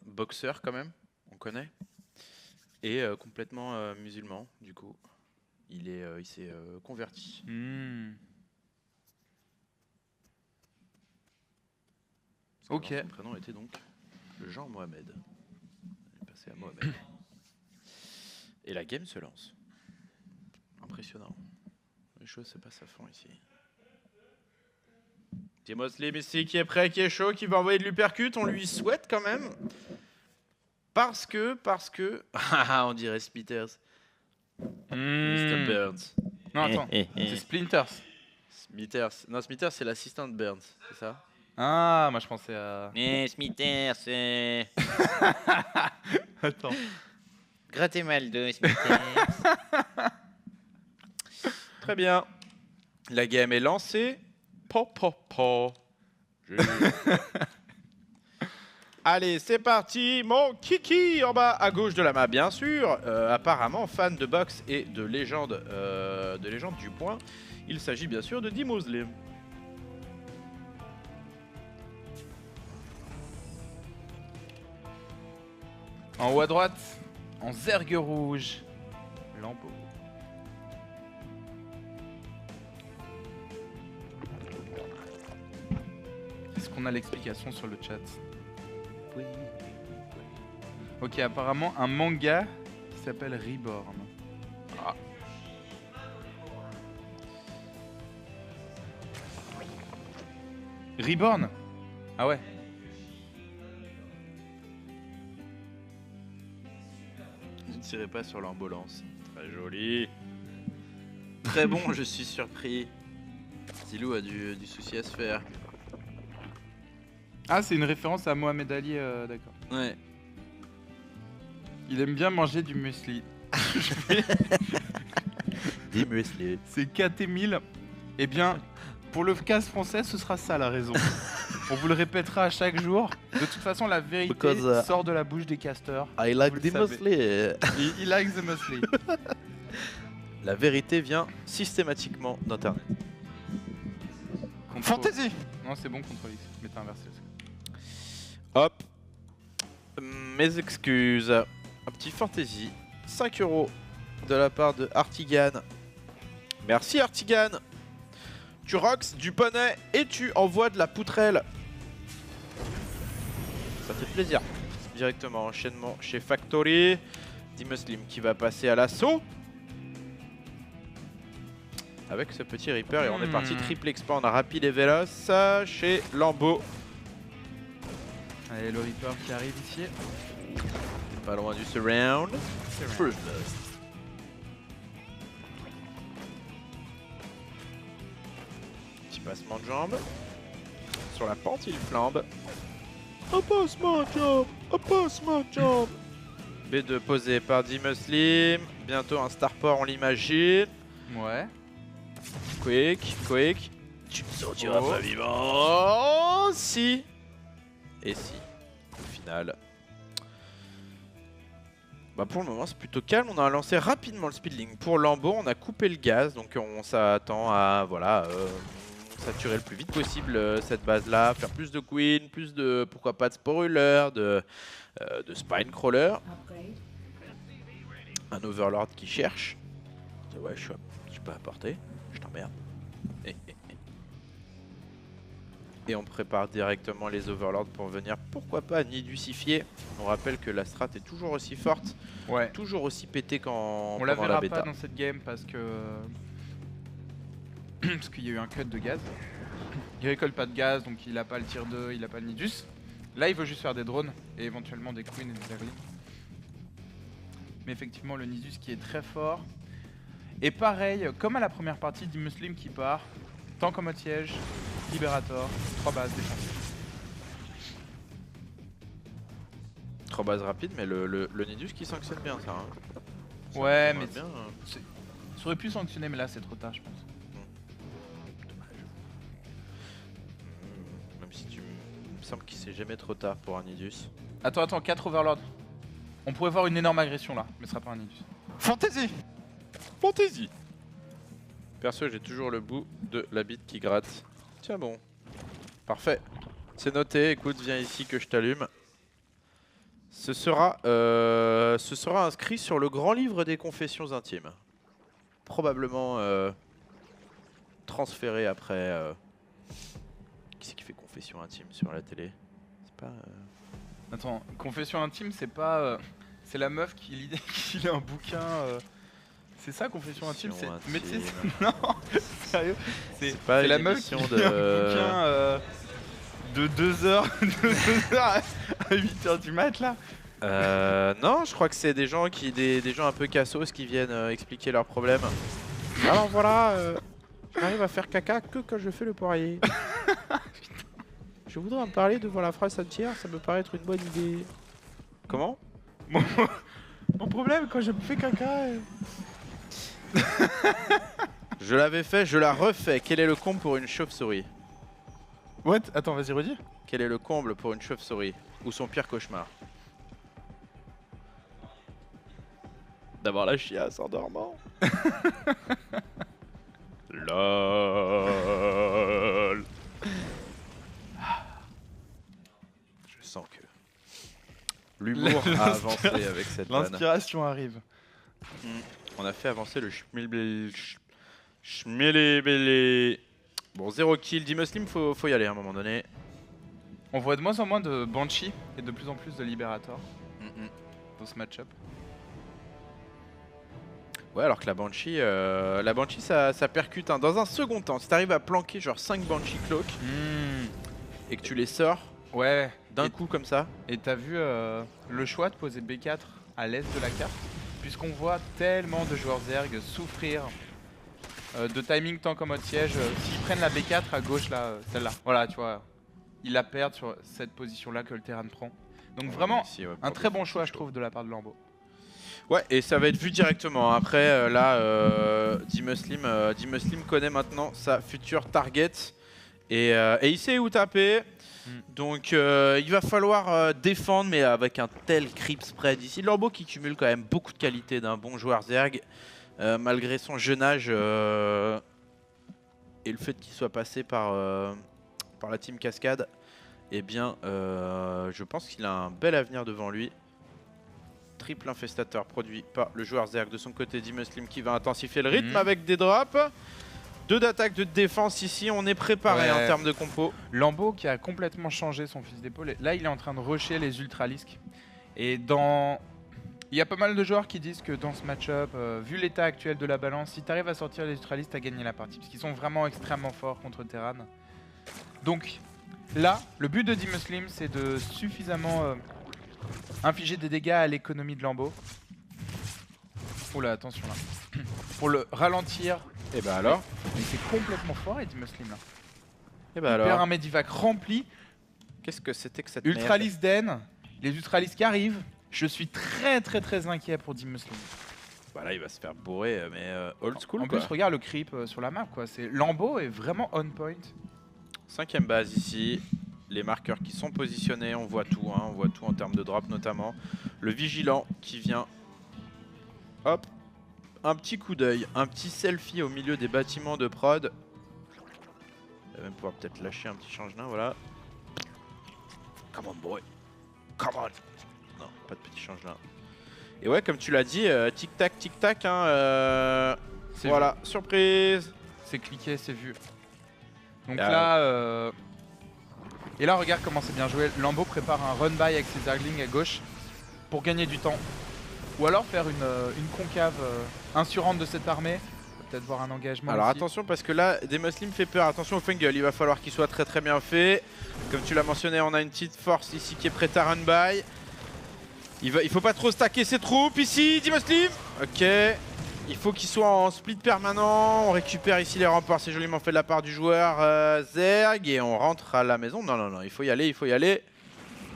boxeur quand même, on connaît. Et complètement musulman, du coup. Il s'est converti. Ok. Son prénom était donc Jean Mohamed. Il est passé à Mohamed. Et la game se lance. Impressionnant. Les choses se passent à fond ici. Muslim ici qui est prêt, qui est chaud, qui va envoyer de l'uppercut. On lui souhaite quand même. Parce que... on dirait Smithers. Mr. Burns. Non, attends. C'est Splinters. Smithers. Non, Smithers, c'est l'assistant de Burns, c'est ça? Ah, moi je pensais à... Smithers, c'est... Attends. Gratte-Maldo, Smithers. Très bien. La game est lancée. Allez, c'est parti. Mon kiki en bas à gauche de la map, bien sûr. Apparemment, fan de boxe et de légende du point. Il s'agit bien sûr de d'Imuslim. En haut à droite, en zergue rouge, Lambeau. Est-ce qu'on a l'explication sur le chat? Oui. Ok, apparemment un manga qui s'appelle Reborn. Ah. Reborn? Ah ouais. Ne tirez pas sur l'ambulance. Très joli. Très bon, je suis surpris. Zilou a du souci à se faire. Ah, c'est une référence à Mohamed Ali, d'accord. Ouais. Il aime bien manger du muesli. Du muesli. C'est KT1000. Eh bien, pour le cast français, ce sera ça la raison. On vous le répétera à chaque jour. De toute façon, la vérité Because, sort de la bouche des casteurs. I like Vous the le savez. muesli. He likes the muesli. La vérité vient systématiquement d'internet. Fantasy. Non, c'est bon, CTRL X. Mais t'as inversé. Hop. Mes excuses. Un petit fantasy. 5 € de la part de Artigan. Merci Artigan. Tu rocks du poney et tu envoies de la poutrelle. Ça fait plaisir. Directement enchaînement chez Factory. d'Imuslim qui va passer à l'assaut. avec ce petit Reaper. Et on est parti triple expand rapide et véloce chez Lambeau. Allez, le Reaper qui arrive ici. Pas loin du surround. First blood. Petit passement de jambe. Sur la pente, il flambe. Un passement de jambe, un passement de jambe. B2 posé par D-Muslim. Bientôt un starport, on l'imagine. Ouais. Quick. Tu me sortiras pas vivant. Oh, si. Et si. Au final. Bah pour le moment c'est plutôt calme, on a lancé rapidement le speedling pour Lambeau, on a coupé le gaz, donc on s'attend à voilà, saturer le plus vite possible cette base là, faire plus de queen, plus de pourquoi pas de spoiler, de spine crawler. Un overlord qui cherche. Ouais, je suis pas à portée, je t'emmerde. Et on prépare directement les overlords pour venir, pourquoi pas, niducifier. On rappelle que la strat est toujours aussi forte, toujours aussi pétée quand on la verra pas dans cette game parce que parce qu'il y a eu un cut de gaz. Il récolte pas de gaz, donc il a pas le tier 2, il a pas le nidus. Là il veut juste faire des drones et éventuellement des queens et des javelins. Mais effectivement le nidus qui est très fort. Et pareil, comme à la première partie, D-Muslim qui part, tant comme au siège, Liberator, 3 bases défensives. 3 bases rapides, mais le Nidus qui sanctionne bien ça. Hein. Ça ouais, mais bien, ça aurait pu sanctionner, mais là c'est trop tard, je pense. Dommage. Même si il me semble qu'il c'est jamais trop tard pour un Nidus. Attends, 4 overlords. On pourrait voir une énorme agression là, mais ce sera pas un Nidus. Fantasy. Perso, j'ai toujours le bout de la bite qui gratte. Tiens bon. Parfait. C'est noté, écoute, viens ici que je t'allume. Ce sera inscrit sur le grand livre des confessions intimes. Probablement transféré après... Qui c'est qui fait confession intime sur la télé? C'est pas... Attends, confession intime, c'est pas... c'est la meuf qui lit a un bouquin... C'est ça, confession intime, c'est... Mais tu sais, non, sérieux, c'est la meuf qui lit un bouquin de 2h à 8h du mat là. Non, je crois que c'est des gens des gens un peu cassos qui viennent expliquer leurs problèmes. Alors voilà, j'arrive à faire caca que quand je fais le poirier. Je voudrais en parler devant la phrase entière, ça me paraît être une bonne idée. Comment? Mon problème quand je fais caca... Je l'avais fait, je la refais. Quel est le comble pour une chauve-souris? What? Attends, vas-y, redis. Quel est le comble pour une chauve-souris? Ou son pire cauchemar? D'avoir la chiasse en dormant. LOL. Je sens que l'humour a avancé avec cette vanne. L'inspiration arrive. On a fait avancer le schmilébélé. Bon, 0 kill. D-Muslim, faut y aller à un moment donné. On voit de moins en moins de Banshee et de plus en plus de Liberator dans ce match-up. Ouais, alors que la Banshee ça percute. Hein. Dans un second temps, si t'arrives à planquer genre 5 Banshee Cloak et que tu les sors d'un coup comme ça. Et t'as vu le choix de poser B4 à l'est de la carte? Puisqu'on voit tellement de joueurs Zerg souffrir de timing tant comme mode siège. S'ils prennent la B4 à gauche là, celle-là, voilà tu vois, ils la perdent sur cette position là que le terrain prend. Donc vraiment ici, un très bon choix je trouve de la part de Lambeau. Ouais, et ça va être vu directement. Après là, D-Muslim connaît maintenant sa future target et il sait où taper. Donc il va falloir défendre, mais avec un tel creep spread ici. Lambeau qui cumule quand même beaucoup de qualités d'un bon joueur Zerg, malgré son jeune âge et le fait qu'il soit passé par la team Cascade. Eh bien, je pense qu'il a un bel avenir devant lui. Triple infestateur produit par le joueur Zerg de son côté. D-Muslim qui va intensifier le rythme avec des drops. 2 d'attaque, 2 de défense ici, on est préparé en termes de compo. Lambeau qui a complètement changé son fusil d'épaule. Là, il est en train de rusher les ultralisques. Et dans Il y a pas mal de joueurs qui disent que dans ce match-up, vu l'état actuel de la balance, si tu arrives à sortir les neutralistes, t'as gagné la partie. Parce qu'ils sont vraiment extrêmement forts contre Terran. Donc là, le but de D-Muslim, c'est de suffisamment infliger des dégâts à l'économie de Lambeau. Oula, attention là. Pour le ralentir. Et bah alors. Mais c'est complètement fort, et D-Muslim là. Et bah Il perd alors. un Medivac rempli. Qu'est-ce que c'était que cette Ultralis Den, les Ultralis qui arrivent. Je suis très inquiet pour D-Muslim. Bah là il va se faire bourrer mais old school En quoi. plus regarde le creep sur la map quoi. Lambeau est vraiment on point. 5ème base ici. Les marqueurs qui sont positionnés, on voit tout, hein, on voit tout en termes de drop notamment. Le vigilant qui vient. Hop. Un petit coup d'œil, un petit selfie au milieu des bâtiments de prod. Il va même pouvoir peut-être lâcher un petit change-nain, voilà. Come on boy. Come on. Non, pas de petit change-nain. Et ouais, comme tu l'as dit, tic-tac, hein, voilà, vu. Surprise. C'est cliqué, c'est vu. Donc Ah, là, et là regarde comment c'est bien joué. Lambeau prépare un run-by avec ses Zerglings à gauche pour gagner du temps. Ou alors faire une concave insurante de cette armée. Peut-être voir un engagement. Alors ici. attention parce que là, D-Muslim fait peur. Attention au Fungal, il va falloir qu'il soit très bien fait. Comme tu l'as mentionné, on a une petite force ici qui est prête à run by. Il faut pas trop stacker ses troupes ici, D-Muslim. Ok. Il faut qu'il soit en split permanent. On récupère ici les remports, c'est joliment fait de la part du joueur Zerg. Et on rentre à la maison. Non, il faut y aller.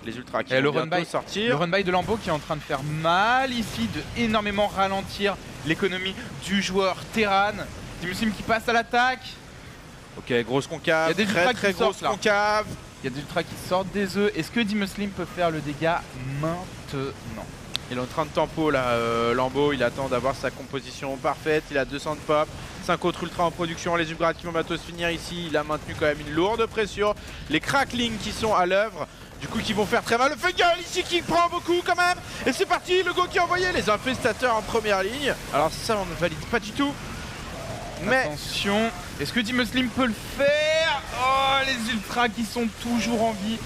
Les ultras qui vont bientôt sortir. Le run-by de Lambeau qui est en train de faire mal ici, de énormément ralentir l'économie du joueur Terran. D-Muslim qui passe à l'attaque. Ok, grosse concave. Il y a des ultras très qui grosse sortent, concave. Il y a des ultras qui sortent des œufs. Est-ce que D-Muslim peut faire le dégât maintenant? Il est en train de tempo là, Lambeau, il attend d'avoir sa composition parfaite, il a 200 de pop, 5 autres ultras en production, les upgrades qui vont bientôt se finir ici, il a maintenu quand même une lourde pression, les cracklings qui sont à l'œuvre, du coup qui vont faire très mal, le Fungal ici qui prend beaucoup quand même, et c'est parti, le go qui est envoyé, les infestateurs en première ligne, alors ça on ne valide pas du tout, mais... Attention, est-ce que D-Muslim peut le faire? Oh, les ultras qui sont toujours en vie.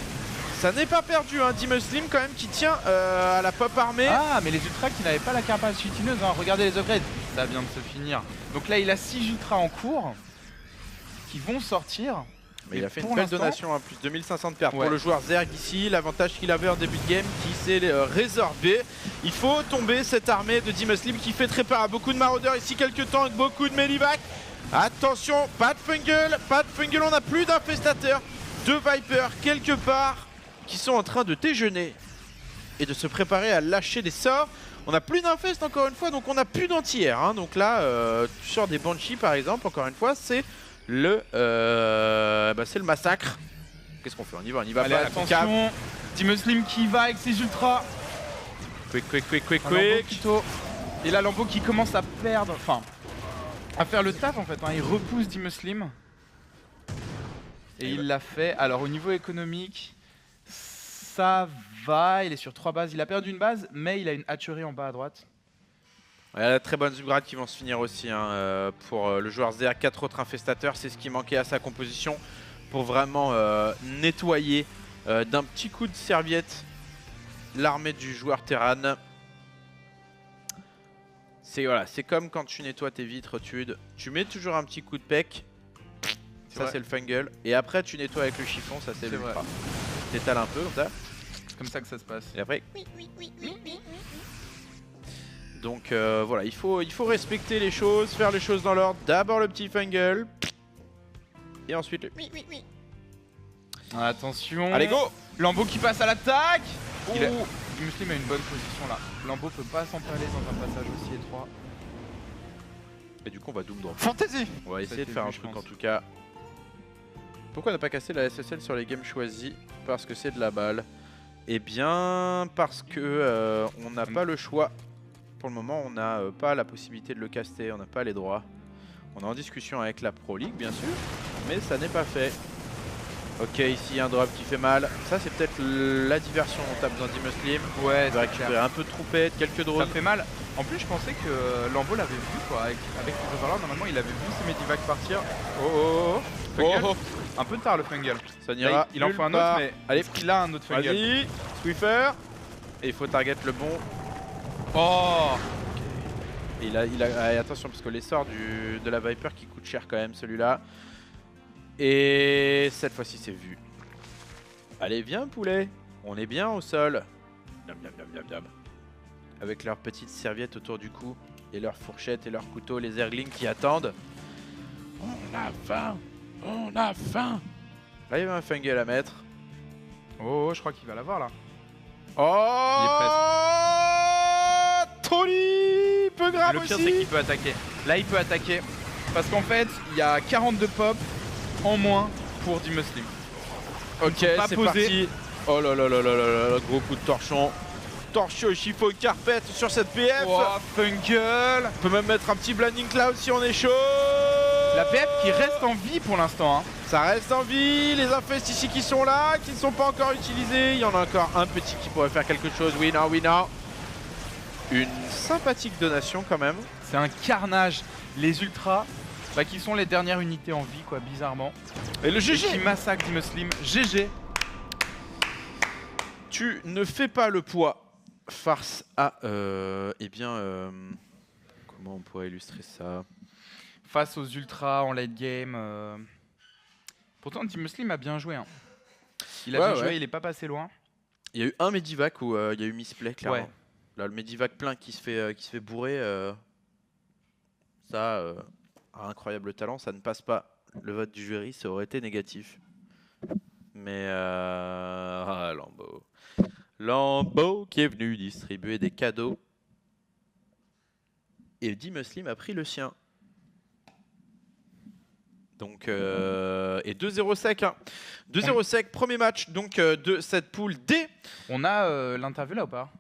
Ça n'est pas perdu, hein, D-Muslim quand même qui tient à la pop armée. Ah, mais les ultras qui n'avaient pas la carapace chutineuse, hein. Regardez les upgrades, ça vient de se finir. Donc là, il a 6 ultras en cours qui vont sortir. Mais il a fait une belle donation, hein, plus de 2500 de pertes pour le joueur Zerg ici. L'avantage qu'il avait en début de game qui s'est résorbé. Il faut tomber cette armée de D-Muslim qui fait très peur à beaucoup de maraudeurs ici, quelques temps avec beaucoup de Medivac. Attention, pas de Fungal, on n'a plus d'infestateurs. 2 Vipers quelque part qui sont en train de déjeuner et de se préparer à lâcher des sorts. On n'a plus d'infest encore une fois, donc on n'a plus d'anti-air, hein. Donc là, sur des Banshees par exemple, encore une fois, c'est le massacre. Qu'est-ce qu'on fait? On y va. Allez, pas. attention, D-Muslim qui va avec ses ultras. Quick. Et là, Lambeau qui commence à perdre, enfin, à faire le taf en fait, hein. Il repousse D-Muslim. Et il l'a fait. Alors au niveau économique, ça va, il est sur 3 bases. Il a perdu une base, mais il a une hatcherie en bas à droite. Il y a de très bonnes upgrades qui vont se finir aussi, hein, pour le joueur Zerg. 4 autres infestateurs, c'est ce qui manquait à sa composition pour vraiment nettoyer d'un petit coup de serviette l'armée du joueur Terran. C'est comme quand tu nettoies tes vitres, tu mets toujours un petit coup de pec. Ça c'est le Fungal. Et après tu nettoies avec le chiffon, ça c'est l'ultra. T'étales un peu comme ça. C'est comme ça que ça se passe. Et après... Donc voilà, il faut respecter les choses, faire les choses dans l'ordre. D'abord le petit Fungal. Et ensuite le... Attention. Allez go. Lambeau qui passe à l'attaque. D-Muslim a une bonne position là. Lambeau peut pas s'empaler dans un passage aussi étroit. Et du coup on va Doom Drop. Fantasy. On va essayer de faire un truc en tout cas. Pourquoi on n'a pas cassé la SSL sur les games choisis? Parce que c'est de la balle. Eh bien parce que on n'a pas le choix. Pour le moment on n'a pas la possibilité de le caster, on n'a pas les droits. On est en discussion avec la Pro League bien sûr, mais ça n'est pas fait. Ok, ici un drop qui fait mal. Ça c'est peut-être la diversion, on tape dans D-Muslim. Ouais, on va récupérer un peu de troupettes, quelques drones. Ça fait mal. En plus je pensais que Lambeau l'avait vu quoi, avec les overlords, normalement il avait vu ses Medivac partir. Fungal. Un peu tard le Fungal. Ça n'ira. Il en faut un autre, mais allez, il a un autre Fungal. Vas-y, Swiffer. Et il faut target le bon. Oh. Et allez, attention parce que l'essor de la Viper qui coûte cher quand même celui-là. Et cette fois-ci c'est vu. Allez viens poulet, on est bien au sol. Miam, miam, miam, miam, miam. Avec leurs petites serviettes autour du cou et leurs fourchettes et leurs couteaux, les Zerglings qui attendent. On a faim, on a faim. Là il y avait un fungal à mettre. Oh, je crois qu'il va l'avoir là. Oh, il est presque. Tony peu grave. Le pire aussi. c'est qu'il peut attaquer. Là il peut attaquer parce qu'en fait il y a 42 pop en moins pour Dimuslim. Ok, c'est parti. Oh là là là là là là, gros coup de torchon. Torchon chiffon carpet sur cette PF. Oh, Fungal. On peut même mettre un petit Blinding Cloud si on est chaud. La PF qui reste en vie pour l'instant. Hein. Ça reste en vie. Les infestes ici qui sont là, qui ne sont pas encore utilisés. Il y en a encore un petit qui pourrait faire quelque chose. Oui, non, oui, non. Une sympathique donation quand même. C'est un carnage. Les ultras, qui sont les dernières unités en vie, quoi, bizarrement. Et le GG qui massacre Muslim. GG. Tu ne fais pas le poids face à... eh bien... comment on pourrait illustrer ça? Face aux ultras en late game. Pourtant, Team Muslim a bien joué. Hein. Il a bien joué, il est pas passé loin. Il y a eu un Medivac où il y a eu misplay, clairement. Ouais. Là, le Medivac plein qui se fait bourrer, ça a incroyable talent, ça ne passe pas. Le vote du jury, ça aurait été négatif. Mais Lambeau. Lambeau qui est venu distribuer des cadeaux. Et Dimuslim a pris le sien. Donc, et 2-0 sec. Hein. 2-0 sec, premier match donc, de cette poule D. On a l'interview là ou pas?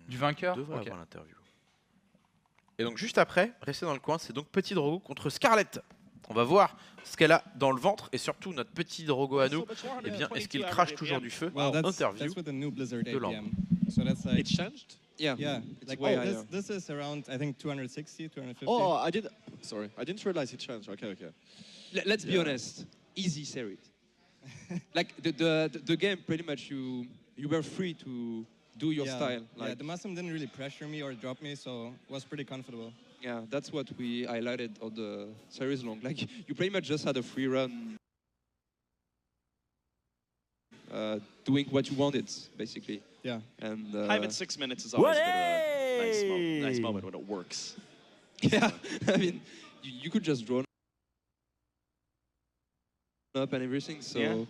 Du vainqueur? On devrait avoir l'interview. Et donc juste après, restez dans le coin, c'est donc Petit Drogo contre Scarlett. On va voir ce qu'elle a dans le ventre et surtout notre petit Drogo à nous. Eh bien, est-ce qu'il crache toujours du feu? Interview de Lambeau. So that's like, it changed? Yeah. It's Like, way this is around, I think, 260, 250. Oh, I didn't realize it changed. Okay. Let's be honest. Easy series. Like the game, pretty much you were free to do your style. Like, the Muslim didn't really pressure me or drop me, so it was pretty comfortable. Yeah, that's what we highlighted on the series long. Like you pretty much just had a free run, doing what you wanted, basically. Yeah. And time at 6 minutes is always a nice moment when it works. Yeah, I mean, you could just draw up and everything, so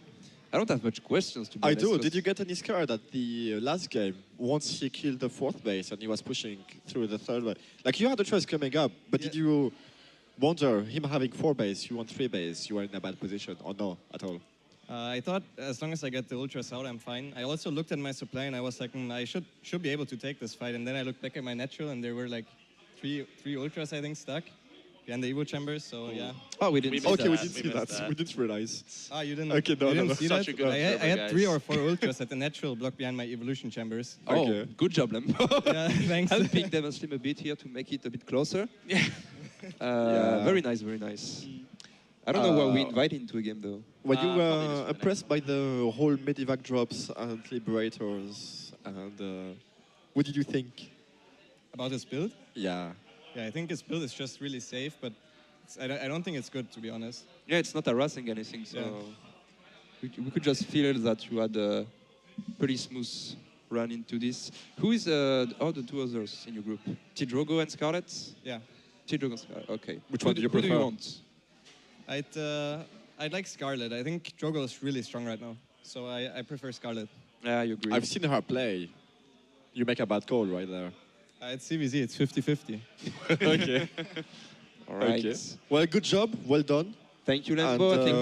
I don't have much questions to be honest. I do. Did you get any scared at the last game once he killed the 4th base and he was pushing through the 3rd base? Like, you had a choice coming up, but did you wonder, him having 4 base, you want 3 base, you are in a bad position, or no at all? I thought as long as I get the ultras out, I'm fine. I also looked at my supply and I was like, I should be able to take this fight. And then I looked back at my natural and there were like three ultras, I think, stuck behind the Evo chambers. So yeah. Oh, we didn't. Okay, we didn't see that. We didn't realize. Ah, you didn't. Okay, no, didn't see Such that? a good I had 3 or 4 ultras at the natural block behind my evolution chambers. Oh, okay. Good job, Lambeau. Yeah, thanks. Helping Dimuslim a bit here to make it a bit closer. Very nice, very nice. I don't know why we invite him to a game though. Were you impressed by the whole Medivac drops and Liberators? And what did you think? About his build? Yeah. Yeah, I think his build is just really safe, but I don't think it's good, to be honest. Yeah, it's not harassing anything, so we could just feel that you had a pretty smooth run into this. Who is the 2 others in your group? T-Drogo and Scarlett? Yeah. T-Drogo and Scarlett, okay. Which one do you prefer? Who do you want? I'd like Scarlett. I think Drogo is really strong right now, so I prefer Scarlett. Yeah, I agree. I've seen her play. You make a bad call right there. It's CVZ, it's 50-50. Okay. All right. Okay. Well, good job. Well done. Thank you, Lambeau. I think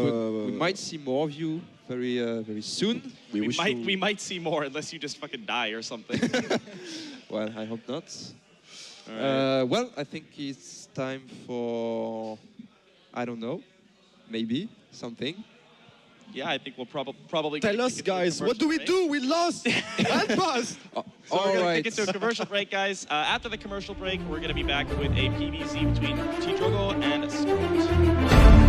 we might see more of you very soon. We might see more unless you just fucking die or something. Well, I hope not. Right. Well, I think it's time for, I don't know, maybe something. Yeah, I think we'll probably tell us, guys. What do we do? We lost. Help us. So we're going to take it to a commercial break, guys. After the commercial break, we're going to be back with a PvZ between T-Drogo and Scarlett.